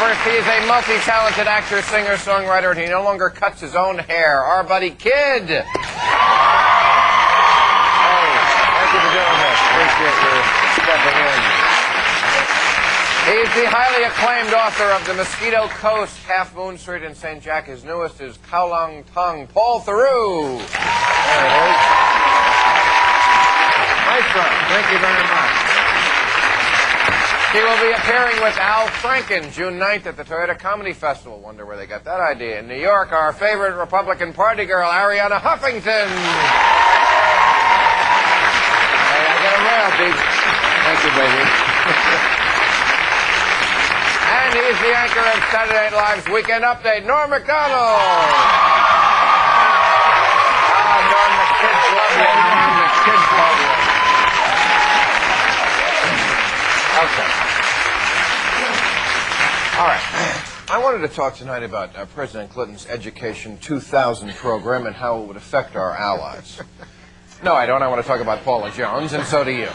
First, he is a multi-talented actor, singer, songwriter, and he no longer cuts his own hair. Our buddy Kid. Hey, thank you for doing this. Appreciate you stepping in. He's the highly acclaimed author of The Mosquito Coast, Half Moon Street, and St. Jack. His newest is Kowloon Tong, Paul Theroux. There it is. Maestro, thank you very much. He will be appearing with Al Franken June 9th at the Toyota Comedy Festival. Wonder where they got that idea. In New York, our favorite Republican Party girl, Ariana Huffington. Hey, I got a royalty. Thank you, baby. And he's the anchor of Saturday Night Live's Weekend Update, Norm MacDonald. Ah, Norm, the kids love you. Norm, the kids love you. Okay. All right. I wanted to talk tonight about President Clinton's Education 2000 program and how it would affect our allies. No, I don't. I want to talk about Paula Jones, and so do you.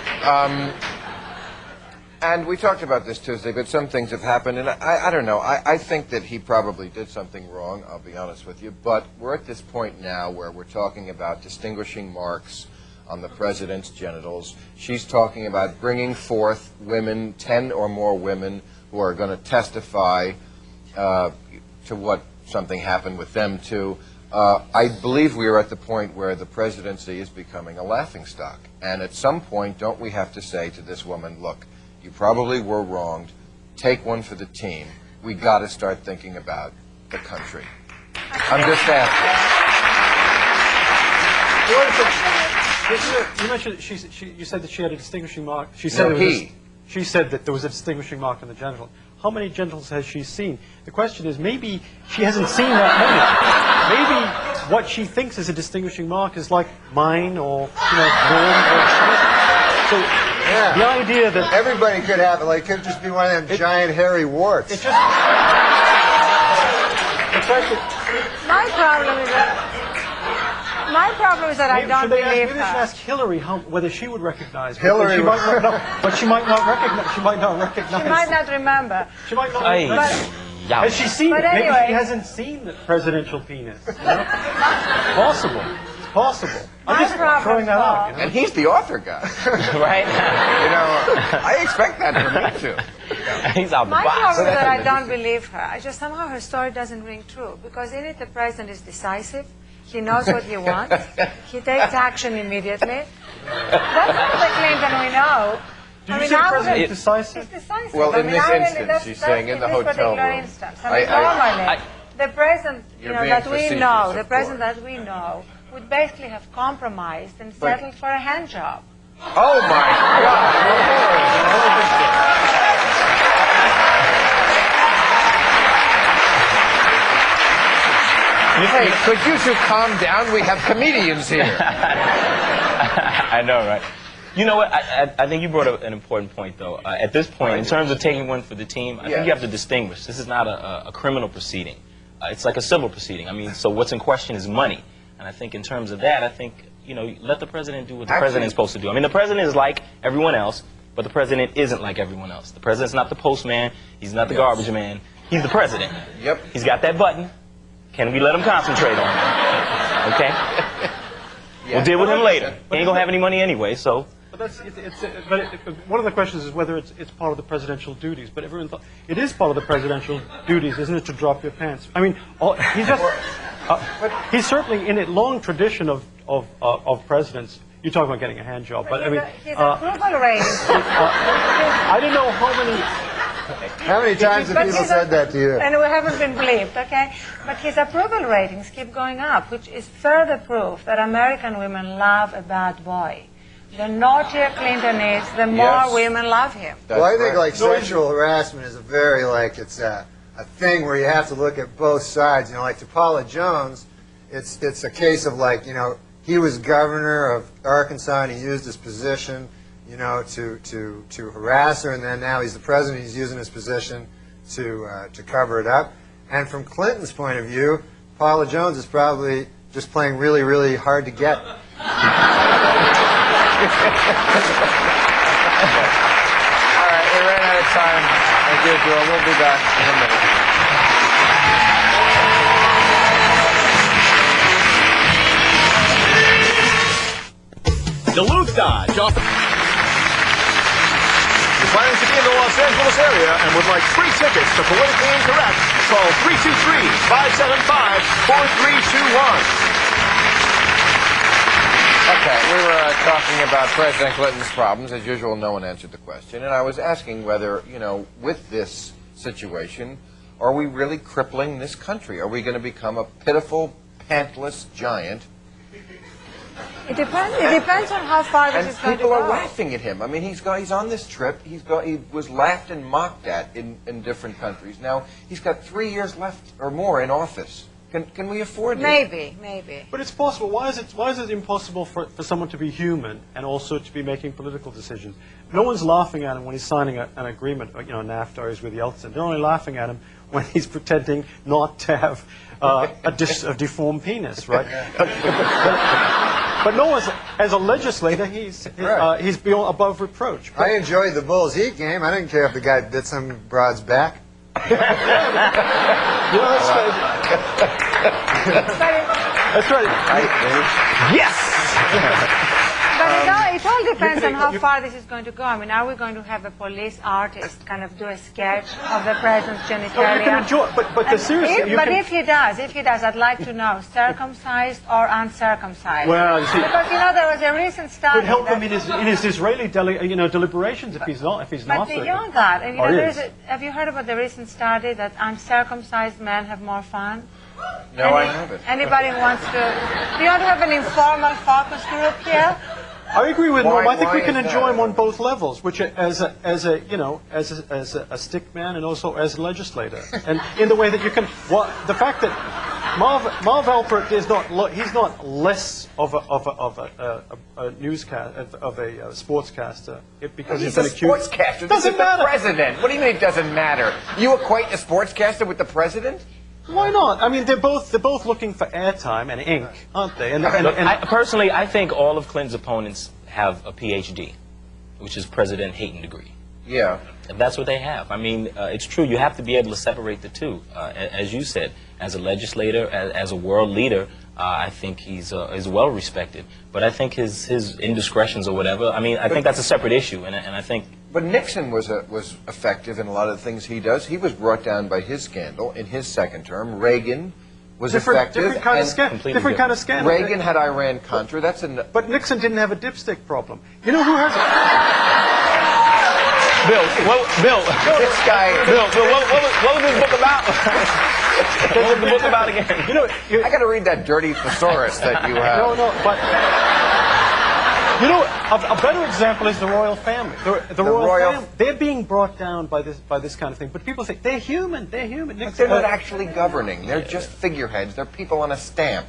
And we talked about this Tuesday, but some things have happened, and I don't know. I think that he probably did something wrong, I'll be honest with you, but we're at this point now where we're talking about distinguishing marks on the president's genitals. She's talking about bringing forth women, 10 or more women, who are going to testify to what something happened with them, too. I believe we are at the point where the presidency is becoming a laughingstock. And at some point, don't we have to say to this woman, look, you probably were wronged. Take one for the team. We got to start thinking about the country. I'm just asking. You mentioned you said that she had a distinguishing mark. She said she said that there was a distinguishing mark on the genital. How many genitals has she seen? The question is, maybe she hasn't seen that many. Maybe what she thinks is a distinguishing mark is like mine or Norm or Schmidt. So yeah. The idea that everybody could have it, like, could just be one of them giant hairy warts. It just My problem is that I don't believe her. Maybe we should ask Hillary whether she would recognize. Hillary, she might not know, but she might not recognize. She might not recognize. She might not remember. She might not. Has she seen it? Anyway. Maybe she hasn't seen the presidential penis. Possible. It's possible. I'm just throwing that out. And he's the author guy, right? I expect that from me too. He's out the box. My problem is that I don't believe her. I just somehow her story doesn't ring true, because in it the president is decisive. He knows what he wants. He takes action immediately. That's not the Clinton we know. Did you say the president is decisive? He's decisive. Well, in this instance, she's saying in the hotel room. Normally, the president that we know, would basically have compromised and settled for a hand job. Oh, my God. Hey, could you two calm down? We have comedians here. I know, right? You know what? I think you brought up an important point, though. At this point, in terms of taking one for the team, I think you have to distinguish. This is not a criminal proceeding. It's like a civil proceeding. I mean, so what's in question is money. And I think in terms of that, I think, let the president do what the president is supposed to do. I mean, the president is like everyone else, but the president isn't like everyone else. The president's not the postman. He's not the garbage man. He's the president. Yep. He's got that button. Can we let him concentrate on it? Okay? We'll deal with him later. He ain't going to have any money anyway, so... But one of the questions is whether it's part of the presidential duties. But everyone thought it is part of the presidential duties, isn't it, to drop your pants? I mean, he's certainly in a long tradition of presidents. You talk about getting a hand job, but I mean, his approval ratings. I don't know how many times have people said that to you? And we haven't been believed, okay? But his approval ratings keep going up, which is further proof that American women love a bad boy. The naughtier Clinton is, the more women love him. Well, I think sexual harassment is a very it's a thing where you have to look at both sides. Like to Paula Jones, it's a case of he was governor of Arkansas and he used his position, to harass her, and then now he's the president. He's using his position to cover it up. And from Clinton's point of view, Paula Jones is probably just playing really, really hard to get. All right, we ran out of time. Thank you, Joel. We'll be back in a minute. Duluth Dodge. You're planning to be in the Los Angeles area and would like free tickets to Politically Incorrect, call 323-575-4321. Okay, we were talking about President Clinton's problems. As usual, no one answered the question. And I was asking whether, you know, with this situation, are we really crippling this country? Are we going to become a pitiful, pantless giant? It depends on how far this is going to go. And people are laughing at him. I mean, he's on this trip. He was laughed and mocked at in different countries. Now, he's got 3 years left or more in office. Can we afford this? Maybe. But it's possible. Why is it impossible for someone to be human and also to be making political decisions? No one's laughing at him when he's signing an agreement, you know, NAFTA is with Yeltsin. They're only laughing at him when he's pretending not to have a deformed penis, right? But no one's, as a legislator, he's beyond above reproach. I enjoyed the Bulls Heat game. I didn't care if the guy bit some broad's back. That's right. Yes! But it all depends on how far this is going to go. I mean, are we going to have a police artist kind of do a sketch of the president's genitalia? You can enjoy, but seriously, if he does, I'd like to know, circumcised or uncircumcised. Well, you see, because there was a recent study. Could help him in his Israeli deliberations if he's not. But beyond that, and, have you heard about the recent study that uncircumcised men have more fun? No, I haven't. Anybody who wants to? Do you want to have an informal focus group here? I agree with Norm. I think we can is enjoy that? him on both levels, which as a stick man and also as a legislator, and in the way that you can. Well, the fact that Marv Alpert is he's not less of a newscast of a sportscaster because he's a been accused. Sportscaster. Doesn't matter. The president. What do you mean it doesn't matter? You equate a sportscaster with the president? Why not? I mean, they're both looking for airtime and ink, aren't they? Personally, I think all of Clinton's opponents have a PhD, which is President Hayton degree. Yeah. And that's what they have. I mean, it's true. You have to be able to separate the two. As you said, as a legislator, as a world leader, I think he's well respected. But I think his indiscretions or whatever. I mean, I think that's a separate issue, and I think. But Nixon was effective in a lot of the things he does. He was brought down by his scandal in his second term. Reagan was effective. Different kind of scandal. Reagan had Iran-Contra. But Nixon didn't have a dipstick problem. You know who has? Bill, This guy. Bill, what was this book about? What was the book about again? You know, I got to read that dirty thesaurus that you have. No, but. You know, a better example is the royal family. The royal family, they're being brought down by this kind of thing. But people say, they're human. But they're not actually governing. They're just figureheads. They're people on a stamp.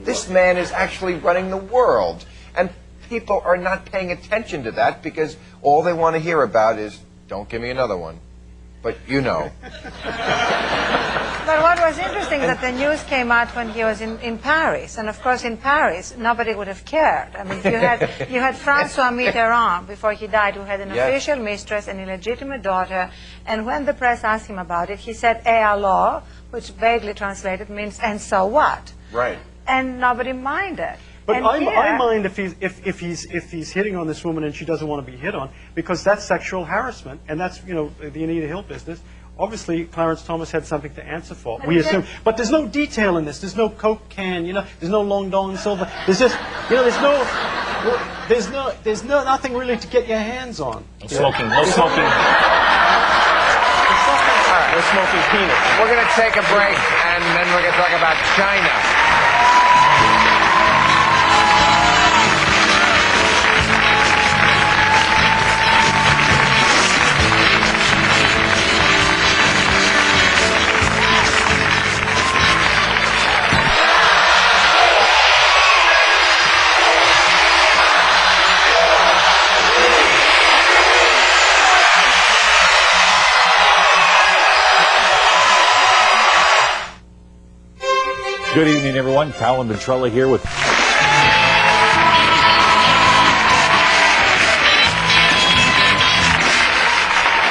This man is actually running the world. And people are not paying attention to that because all they want to hear about is, don't give me another one. But you know. But what was interesting that the news came out when he was in Paris, and of course in Paris nobody would have cared. I mean, you had François Mitterrand before he died, who had an official mistress, an illegitimate daughter, and when the press asked him about it, he said "et alors," which vaguely translated means "and so what?" Right. And nobody minded. But I mind if he's hitting on this woman and she doesn't want to be hit on, because that's sexual harassment, and that's the Anita Hill business. Obviously, Clarence Thomas had something to answer for. We assume, but there's no detail in this. There's no Coke can, There's no Long Dong Silver. There's just, there's nothing really to get your hands on. No smoking. No smoking peanuts. We're going to take a break, and then we're going to talk about China. Good evening, everyone. Colin Ventrella here with...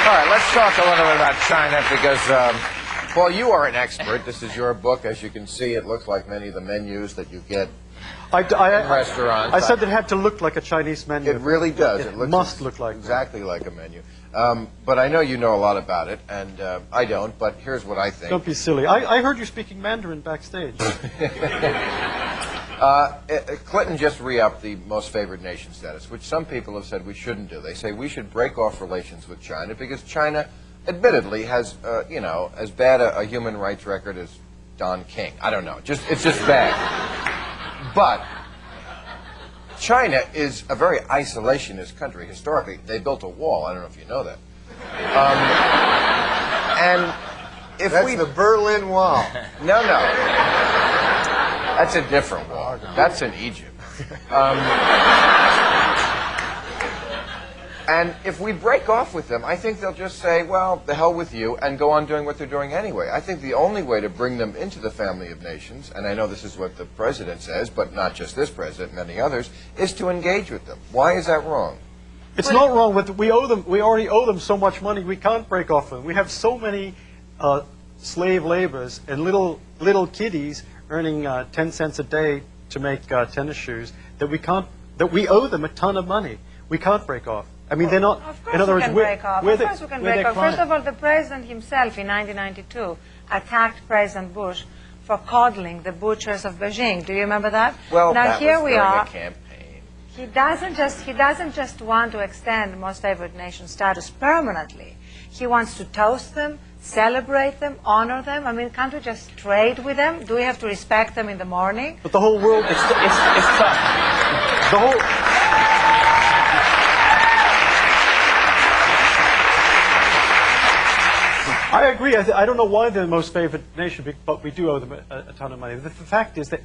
All right, let's let's talk a little bit about China because, Paul, you are an expert. This is your book. As you can see, it looks like many of the menus that you get in restaurants. I said it had to look like a Chinese menu. It really does. It looks must look like exactly like a menu. But I know you know a lot about it, and I don't, but here's what I think. Don't be silly. I heard you speaking Mandarin backstage. Clinton just re-upped the most favored nation status, which some people have said we shouldn't do. They say we should break off relations with China because China, admittedly, has, as bad a human rights record as Don King. I don't know. It's just bad. But China is a very isolationist country. Historically, they built a wall. I don't know if you know that. And if That's the Berlin Wall. No. That's a different wall. That's in Egypt. And if we break off with them, I think they'll just say, well, the hell with you, and go on doing what they're doing anyway. I think the only way to bring them into the family of nations, and I know this is what the president says, but not just this president, many others, is to engage with them. Why is that wrong? It's not wrong. We already owe them so much money. We can't break off with them. We have so many slave laborers and little kiddies earning 10 cents a day to make tennis shoes that we owe them a ton of money. We can't break off. I mean, they're not. Of course in other we words, can break off. Of course we can break off. client. First of all, the president himself in 1992 attacked President Bush for coddling the butchers of Beijing. Do you remember that? Well, now that here was we during are. a campaign. He doesn't just want to extend most favored nation status permanently. He wants to toast them, celebrate them, honor them. I mean, can't we just trade with them? Do we have to respect them in the morning? But the whole world, It's tough. the whole. I agree. I don't know why they're the most favored nation, but we do owe them a ton of money. The fact is that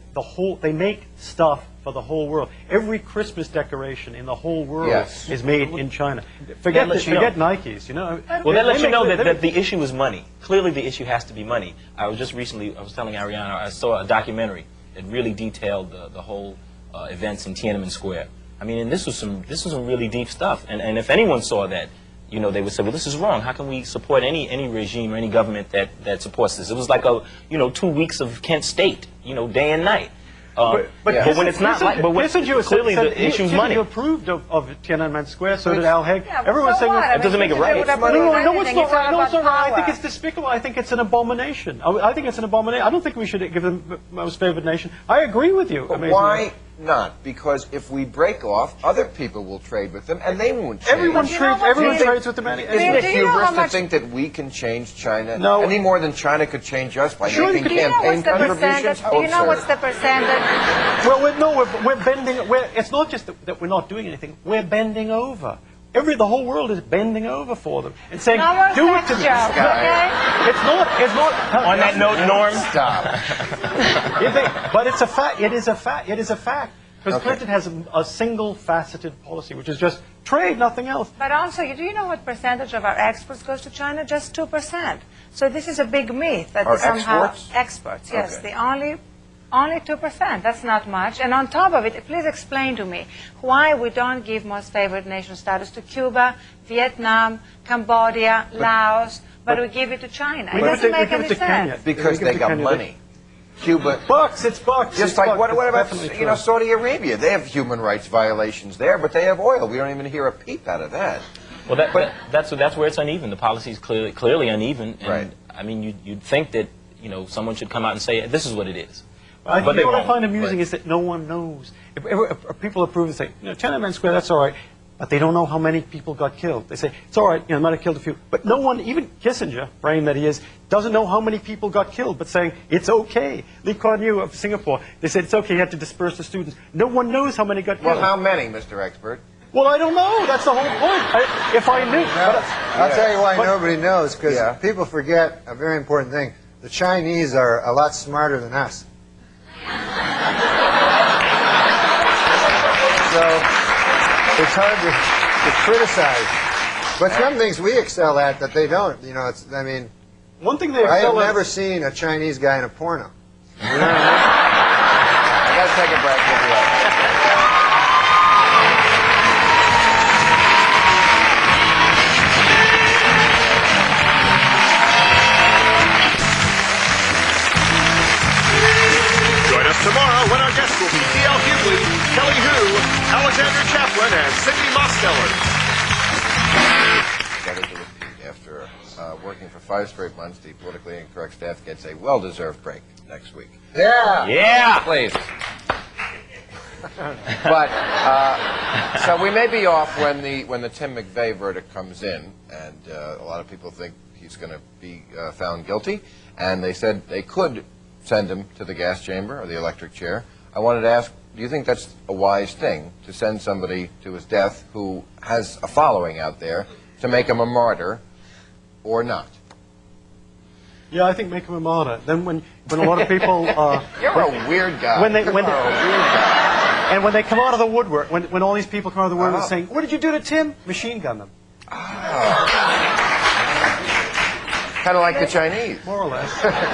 they make stuff for the whole world. Every Christmas decoration in the whole world is made in China. Forget Nikes, you know. Well, that lets you know that the issue is money. Clearly, the issue has to be money. I was telling Ariana, I saw a documentary that really detailed the whole events in Tiananmen Square. I mean, and this was some really deep stuff. And if anyone saw that, you know, they would say, well, this is wrong. How can we support any regime or any government that supports this? It was like 2 weeks of Kent State, day and night. But when it's not like, clearly the issue is money. You approved of Tiananmen Square, so did Al Haig. Yeah, Everyone's saying it doesn't make it right. No, it's not right. No, it's not right. I think it's despicable. I think it's an abomination. I think it's an abomination. I don't think we should give them most favored nation. I agree with you. But why not? Because if we break off, other people will trade with them, and they won't change. Everyone trades with them. Isn't it hubris to think that we can change China any more than China could change us by making campaign contributions? Do you know what's the percentage? Well, we're bending. It's not just that we're not doing anything. We're bending over. The whole world is bending over for them and saying, "Do it to me." Okay? It's not. On that note, Norm, Stop. But it's a fact. It is a fact. It is a fact. Because Clinton has a single-faceted policy, which is just trade, nothing else. But also, do you know what percentage of our exports goes to China? Just 2%. So this is a big myth that Our somehow exports? Yes, Okay. the only 2%. That's not much. And on top of it, please explain to me why we don't give most favored nation status to Cuba, Vietnam, Cambodia, Laos, but we give it to China. It doesn't make any sense. Because they got money. Cuba. It's bucks. Just like, what about, Saudi Arabia? They have human rights violations there, but they have oil. We don't even hear a peep out of that. Well, that's where it's uneven. The policy is clearly uneven. And, right. I mean, you'd think that, someone should come out and say, this is what it is. But what I find amusing is that no one knows. If people approve and say, Tiananmen Square, that's all right, but they don't know how many people got killed. They say, it's all right, might have killed a few. But no one, even Kissinger, brain that he is, doesn't know how many people got killed, but saying, it's okay. Lee Kuan Yew of Singapore, they said, it's okay, he had to disperse the students. No one knows how many got killed. Well, how many, Mr. Expert? Well, I don't know. That's the whole point. If I knew. I'll tell you why nobody knows, because people forget a very important thing. The Chinese are a lot smarter than us. So it's hard to criticize. But some things we excel at that they don't. One thing they I have excel at. never seen a Chinese guy in a porno. I got to take a break. We'll be right back. Alexander Chaplin and Cindy Mosteller. Better to repeat. After working for 5 straight months, the politically incorrect staff gets a well-deserved break next week. Yeah. Yeah. Please. But so we may be off when the Tim McVeigh verdict comes in, and a lot of people think he's going to be found guilty, and they said they could send him to the gas chamber or the electric chair. I wanted to ask, do you think that's a wise thing to send somebody to his death who has a following out there to make him a martyr, or not? Yeah, I think make him a martyr. Then when a lot of people You're a weird guy. when they You're a weird guy. and when they come out of the woodwork, when all these people come out of the woodwork saying, "What did you do to Tim?" Machine gun them. Kind of like the Chinese. More or less.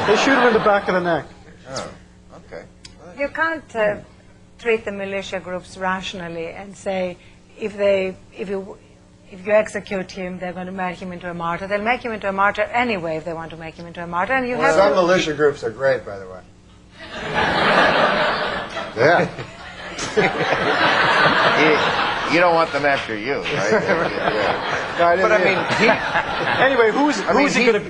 They shoot him in the back of the neck. Oh, okay. You can't treat the militia groups rationally and say if you execute him, they're going to make him into a martyr. They'll make him into a martyr anyway if they want to make him into a martyr. And you have Some to. militia groups are great, by the way. Yeah. You don't want them after you, right? Yeah. No, I But I didn't mean, either. Anyway, who's he going to be?